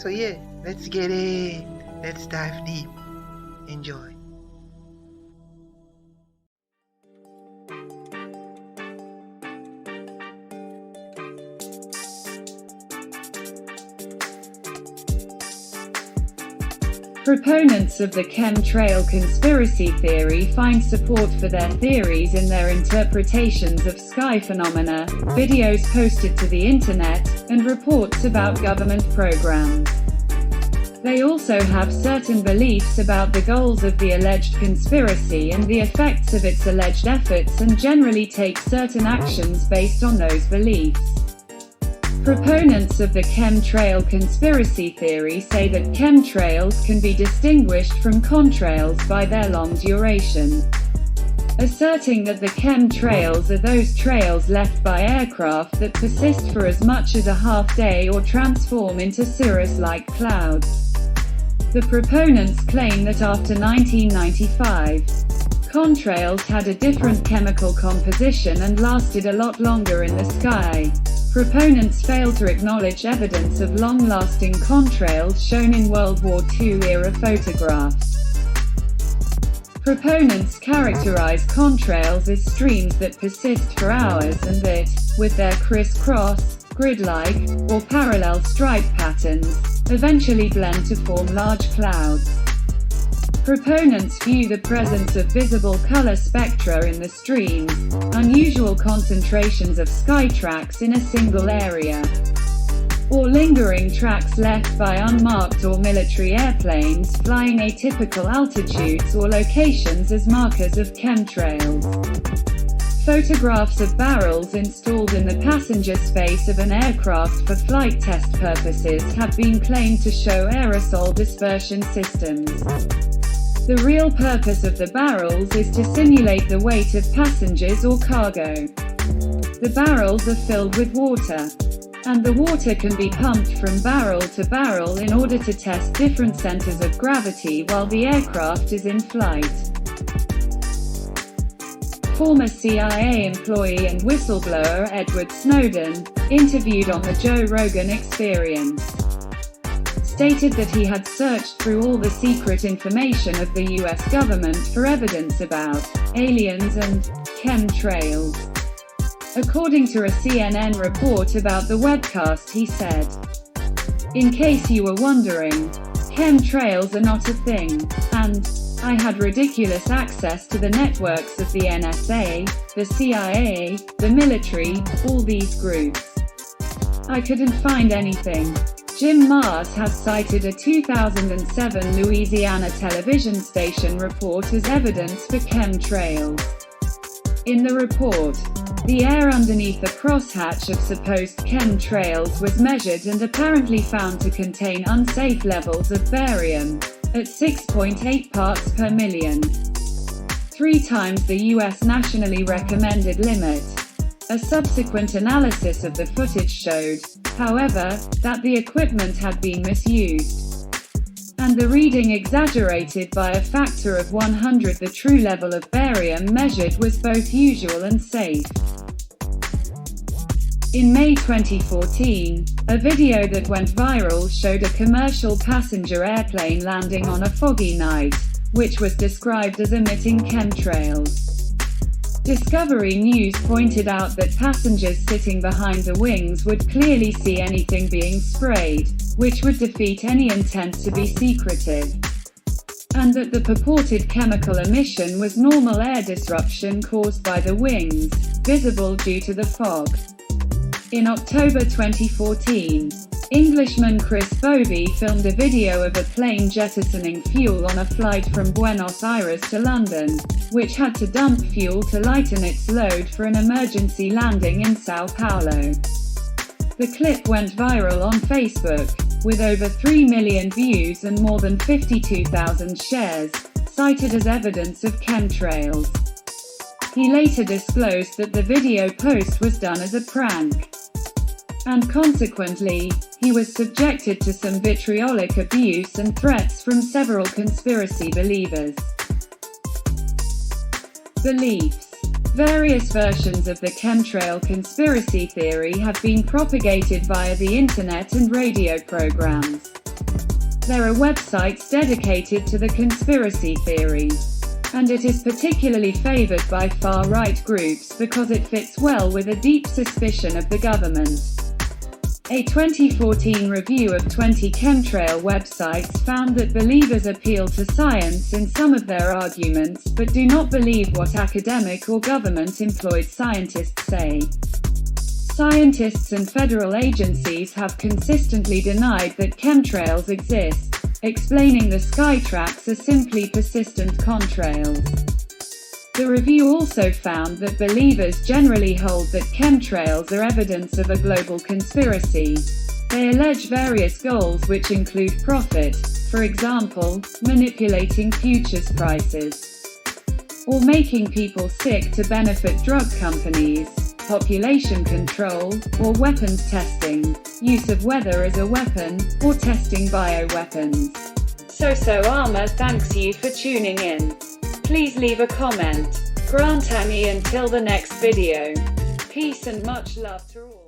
So yeah, let's get it. Let's dive deep. Enjoy. Proponents of the chemtrail conspiracy theory find support for their theories in their interpretations of sky phenomena, videos posted to the internet, and reports about government programs. They also have certain beliefs about the goals of the alleged conspiracy and the effects of its alleged efforts, and generally take certain actions based on those beliefs. Proponents of the chemtrail conspiracy theory say that chemtrails can be distinguished from contrails by their long duration, asserting that the chemtrails are those trails left by aircraft that persist for as much as a half day or transform into cirrus-like clouds. The proponents claim that after 1995, contrails had a different chemical composition and lasted a lot longer in the sky. Proponents fail to acknowledge evidence of long-lasting contrails shown in World War II-era photographs. Proponents characterize contrails as streams that persist for hours and that, with their crisscross, grid-like, or parallel stripe patterns, eventually blend to form large clouds. Proponents view the presence of visible color spectra in the streams, unusual concentrations of sky tracks in a single area, or lingering tracks left by unmarked or military airplanes flying atypical altitudes or locations as markers of chemtrails. Photographs of barrels installed in the passenger space of an aircraft for flight test purposes have been claimed to show aerosol dispersion systems. The real purpose of the barrels is to simulate the weight of passengers or cargo. The barrels are filled with water, and the water can be pumped from barrel to barrel in order to test different centers of gravity while the aircraft is in flight. Former CIA employee and whistleblower Edward Snowden, interviewed on the Joe Rogan Experience, stated that he had searched through all the secret information of the US government for evidence about aliens and chemtrails. According to a CNN report about the webcast, he said, "In case you were wondering, chemtrails are not a thing, and I had ridiculous access to the networks of the NSA, the CIA, the military, all these groups. I couldn't find anything." Jim Mars has cited a 2007 Louisiana television station report as evidence for chemtrails. In the report, the air underneath the crosshatch of supposed chemtrails was measured and apparently found to contain unsafe levels of barium, at 6.8 parts per million, 3 times the US nationally recommended limit. A subsequent analysis of the footage showed, however, that the equipment had been misused, and the reading exaggerated by a factor of 100. The true level of barium measured was both usual and safe. In May 2014, a video that went viral showed a commercial passenger airplane landing on a foggy night, which was described as emitting chemtrails. Discovery News pointed out that passengers sitting behind the wings would clearly see anything being sprayed, which would defeat any intent to be secretive, and that the purported chemical emission was normal air disruption caused by the wings, visible due to the fog. In October 2014, Englishman Chris Bovey filmed a video of a plane jettisoning fuel on a flight from Buenos Aires to London, which had to dump fuel to lighten its load for an emergency landing in Sao Paulo. The clip went viral on Facebook, with over 3 million views and more than 52,000 shares, cited as evidence of chemtrails. He later disclosed that the video post was done as a prank, and consequently, he was subjected to some vitriolic abuse and threats from several conspiracy believers. Beliefs. Various versions of the chemtrail conspiracy theory have been propagated via the internet and radio programs. there are websites dedicated to the conspiracy theory. And it is particularly favored by far-right groups because it fits well with a deep suspicion of the government. A 2014 review of 20 chemtrail websites found that believers appeal to science in some of their arguments but do not believe what academic or government-employed scientists say. Scientists and federal agencies have consistently denied that chemtrails exist, explaining the sky tracks are simply persistent contrails. The review also found that believers generally hold that chemtrails are evidence of a global conspiracy. They allege various goals which include profit, for example, manipulating futures prices, or making people sick to benefit drug companies, population control, or weapons testing, use of weather as a weapon, or testing bioweapons. So AmA thanks you for tuning in. Please leave a comment. Grant AmA until the next video. Peace and much love to all.